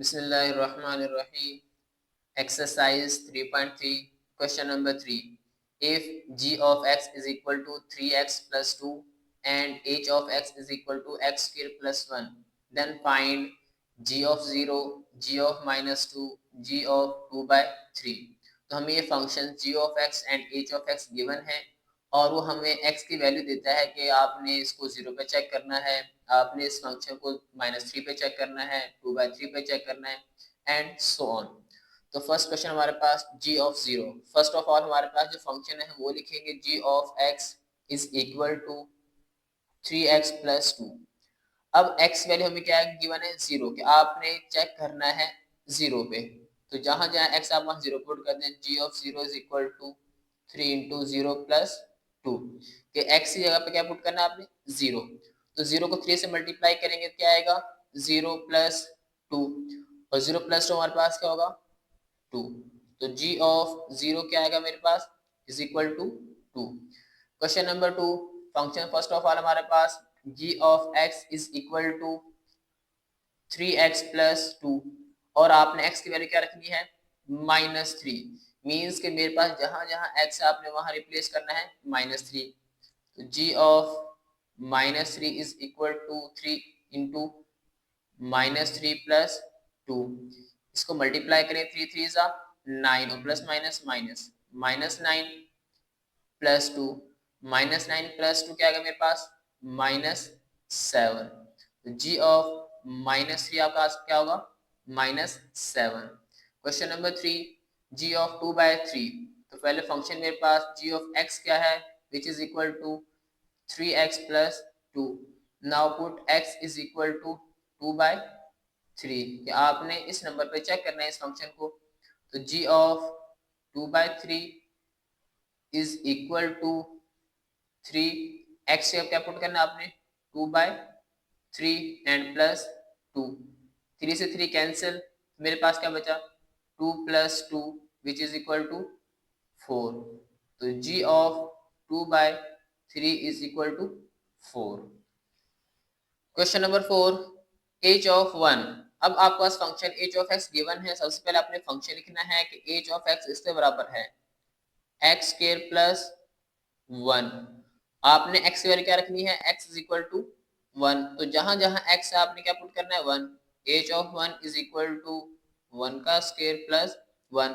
Bismillahirrahmanirrahim. Exercise 3.3, question number 3. If g of x is equal to 3x plus 2 and h of x is equal to x square plus 1, then find g of 0, g of minus 2, g of 2 by 3. तो हमें ये function g of x and h of x given है और वो हमें x की value देता है कि आपने इसको 0 पे चेक करना है, आपने इस फंक्शन को -3 पे चेक करना है, 2/3 पे चेक करना है एंड सो ऑन। तो फर्स्ट क्वेश्चन हमारे पास g of 0। First of all हमारे पास जो फंक्शन है वो लिखेंगे g of x is equal to 3x plus 2। अब x वैल्यू हमें क्या गिवन है 0 कि आपने चेक करना है 0 पे, तो जहां जहां x आप वहां 0 पुट कर दें। g of 0 is equal to 3 into 0 plus 2 कि x की जगह पे क्या पुट करना है आपने 0, तो 0 को 3 से मल्टीप्लाई करेंगे क्या आएगा 0 प्लस 2 और 0 प्लस 2 हमारे पास क्या होगा 2। तो g ऑफ 0 क्या आएगा मेरे पास is equal to 2। Question number 2, function first of all हमारे पास g of x is equal to 3x plus 2 और आपने x की वैल्यू क्या रखनी है -3, मीन्स के मेरे पास जहां जहां x आपने वहां रिप्लेस करना है -3। तो g of -3 is equal to 3 into -3 plus 2, इसको मल्टीप्लाई करें 3 3 जा 9 और plus minus minus -9 plus 2 -9 plus 2 क्या आएगा मेरे पास -7। तो g ऑफ -3 आपका क्या होगा -7। Question number 3, g of 2/3। तो पहले फंक्शन मेरे पास g ऑफ x क्या है which is equal to 3x plus 2। Now put x is equal to 2/3 कि आपने इस नंबर पे चेक करना है इस फंक्शन को। तो g of 2/3 is equal to 3, x से क्या पुट करना आपने 2/3 एंड प्लस 2, 3 से 3 कैंसिल, मेरे पास क्या बचा 2 plus 2 which is equal to 4। तो g of 2/3 is equal to 4। Question number 4, h of 1। अब आपके पास function h of x given है। सबसे पहले आपने फंक्शन लिखना है कि h ऑफ x इसके बराबर है x स्क्वायर प्लस 1। आपने x की वैल्यू क्या रखनी है x इज इक्वल टू 1, तो जहां जहां x है आपने क्या पुट करना है 1। h of 1 is equal to 1 का स्क्वायर प्लस 1,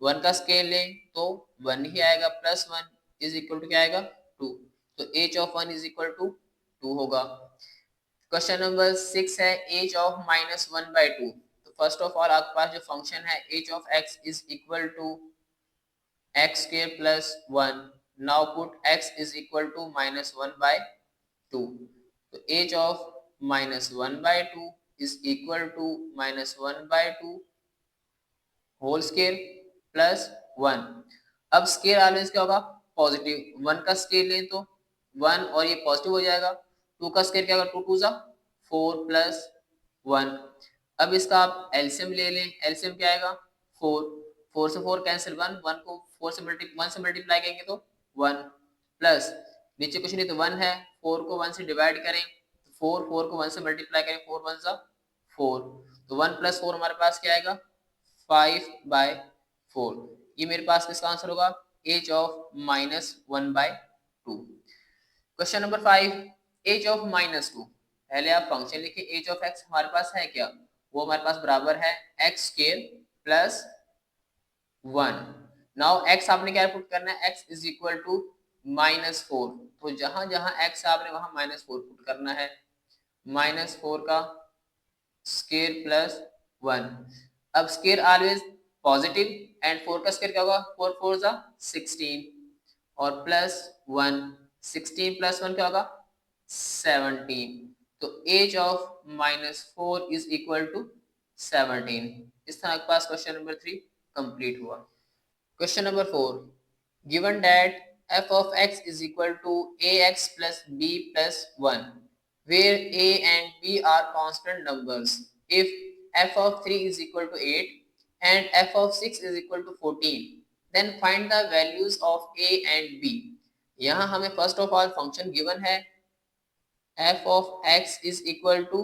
1 का स्क्वायर लें तो 1 ही आएगा प्लस 1 इज इक्वल टू क्या आएगा 2। तो h of 1 is equal to 2 होगा। क्वेश्चन नंबर 6 है h ऑफ -1/2। तो फर्स्ट ऑफ ऑल आपके पास जो फंक्शन है h of x is equal to x square plus 1। now put x is equal to -1/2। तो h of -1/2 is equal to -1/2 whole square plus 1। अब square always क्या होगा positive, 1 का square लें तो 1 और ये पॉजिटिव हो जाएगा। 2 का स्केयर क्या होगा 2 2 जा 4 प्लस 1। अब इसका आप एलसीएम ले लें, एलसीएम क्या आएगा 4, 4 से 4 कैंसिल 1, 1 को 4 से 1 से मल्टीप्लाई करेंगे तो 1 प्लस नीचे कुछ नहीं तो 1 है, 4 को 1 से डिवाइड करें तो 4, 4 को 1 से मल्टीप्लाई करें 4 1 जा 4, तो 1 प्लस 4 हमारे पास क्या आएगा 5/4। ये मेरे पास किसका आंसर होगा h of -1/2। Question number 5, h of -2। पहले आप फंक्शन लिखिए h ऑफ x हमारे पास है क्या, वो हमारे पास बराबर है x square plus 1। Now x आपने क्या पुट करना है x इज इक्वल टू -4, तो जहां जहां x आपने वहां -4 पुट करना है। -4 का स्क्वायर प्लस 1। अब स्क्वायर ऑलवेज पॉजिटिव एंड 4 का स्क्वायर क्या होगा 4 4 जा 16 और प्लस 1, 16 प्लस 1 क्या होगा 17। तो h of -4 is equal to 17। इस तरह के पास क्वेश्चन नंबर 3 कंप्लीट हुआ। Question number 4, given that f of x is equal to ax plus b plus 1 where a and b are constant numbers. If f of 3 is equal to 8 and f of 6 is equal to 14, then find the values of a and b. यहाँ हमें first of all function given है f of x is equal to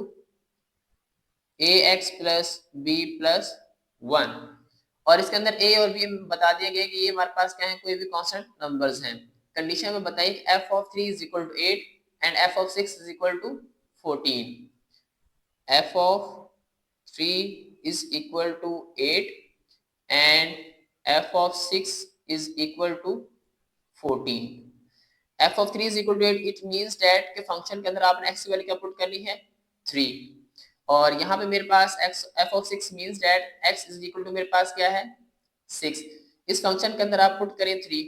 a x plus b plus 1, और इसके अंदर ए और B बता दिया गया कि ये हमारे पास क्या है, कोई भी कांस्टेंट नंबर्स हैं। कंडीशन में बताइए कि f of 3 is equal to 8 and f of 6 is equal to 14। F of 3 is equal to 8 and f of 6 is equal to 14। f of 3 is equal to 8, it means that के function के अंदर आपने x की value क्या put करनी है 3, और यहाँ पे मेरे पास x f of 6 means that x is equal to मेरे पास क्या है 6। इस फंक्शन के अंदर आप पुट करें 3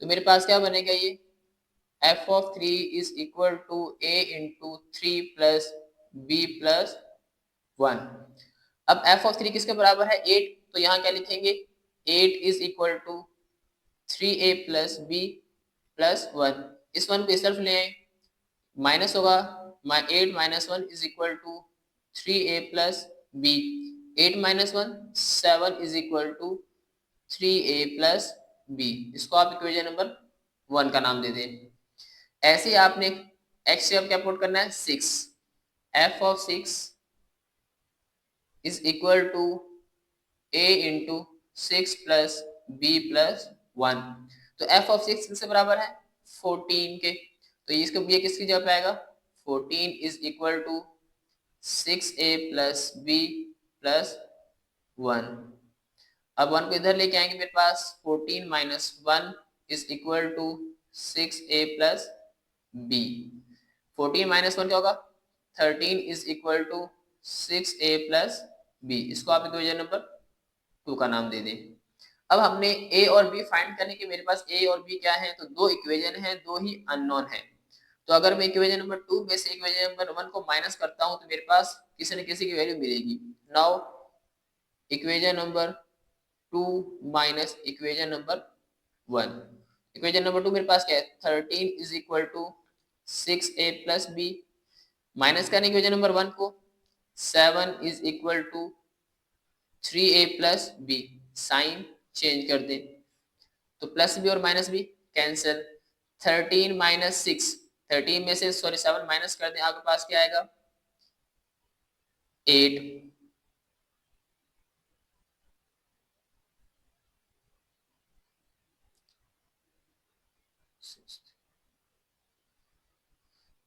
तो मेरे पास क्या बनेगा, ये f of 3 is equal to a into 3 plus b plus 1। अब f of 3 किसके बराबर है 8, तो यहाँ क्या लिखेंगे 8 is equal to 3a plus b plus 1। इस 1 को इस तरफ ले आए, माइनस होगा 8 minus 1 is equal to 3a plus b। 8 minus 1 7 is equal to 3a plus b। इसको आप इक्वेशन नंबर 1 का नाम दे दें। ऐसे ही आपने x से अब क्या पुट करना है 6। f of 6 is equal to a into 6 plus b plus 1। तो f of 6 किससे बराबर है 14 के, तो इसको ये किसकी जगह पे आएगा 14 is equal to 6a plus b plus 1। अब 1 को इधर लेके आएंगे, मेरे पास 14 minus 1 is equal to 6a plus b। 14 minus 1 क्या होगा 13 is equal to 6a plus b। इसको आप इक्वेशन नंबर 2 का नाम दे दें। अब हमने a और b फाइंड करने के, मेरे पास a और b क्या है, तो दो इक्वेशन है, दो ही अननोन है। तो अगर मैं इक्वेशन नंबर 2 में से इक्वेशन नंबर 1 को माइनस करता हूं तो मेरे पास किसी न किसी की वैल्यू मिलेगी। Now equation number 2 minus equation number 1। Equation number 2 मेरे पास क्या है 13 is equal to 6a plus b, minus करने इक्वेशन नंबर 1 को 7 is equal to 3a plus b, sign change कर दें तो प्लस बी और माइनस बी कैंसिल। 13 माइनस 6, 13 में से 7 माइनस कर दें, आपके पास क्या आएगा 8।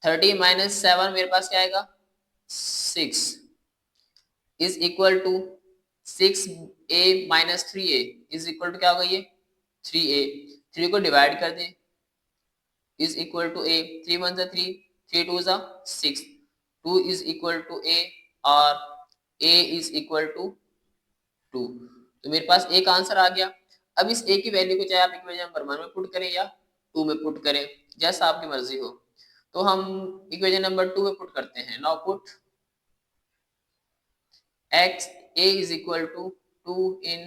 13 माइनस 7 मेरे पास क्या आएगा 6 is equal to 6a minus 3a is equal to क्या होगा ये 3a। 3 को डिवाइड कर दें is equal to a, 3 1 3, 3 2 6, 2 is equal to a और a इज इक्वल टू 2। तो मेरे पास एक आंसर आ गया। अब इस a की वैल्यू को चाहे आप इक्वेशन नंबर 1 में पुट करें या 2 में पुट करें, जैसा आपकी मर्जी हो। तो हम इक्वेशन नंबर 2 में पुट करते हैं। Now put x a is equal to 2 in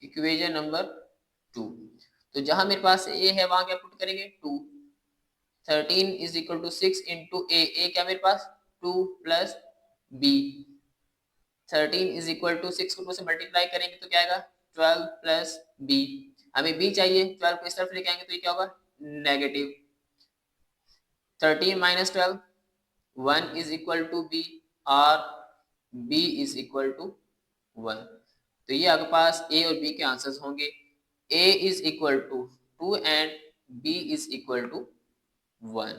equation number 2। तो जहां मेरे पास a है वहां क्या पुट करेंगे 2। 13 is equal to 6 into a क्या मेरे पास 2 plus b। 13 is equal to 6 को 2 से मल्टीप्लाई करेंगे तो क्या आएगा 12 प्लस b। हमें b चाहिए, 12 को इस तरफ लेके आएंगे तो ये क्या होगा negative. 13 minus 12, 1 is equal to b और b is equal to 1। तो ये आपके पास a और b के आंसर्स होंगे। a is equal to 2 and b is equal to 1।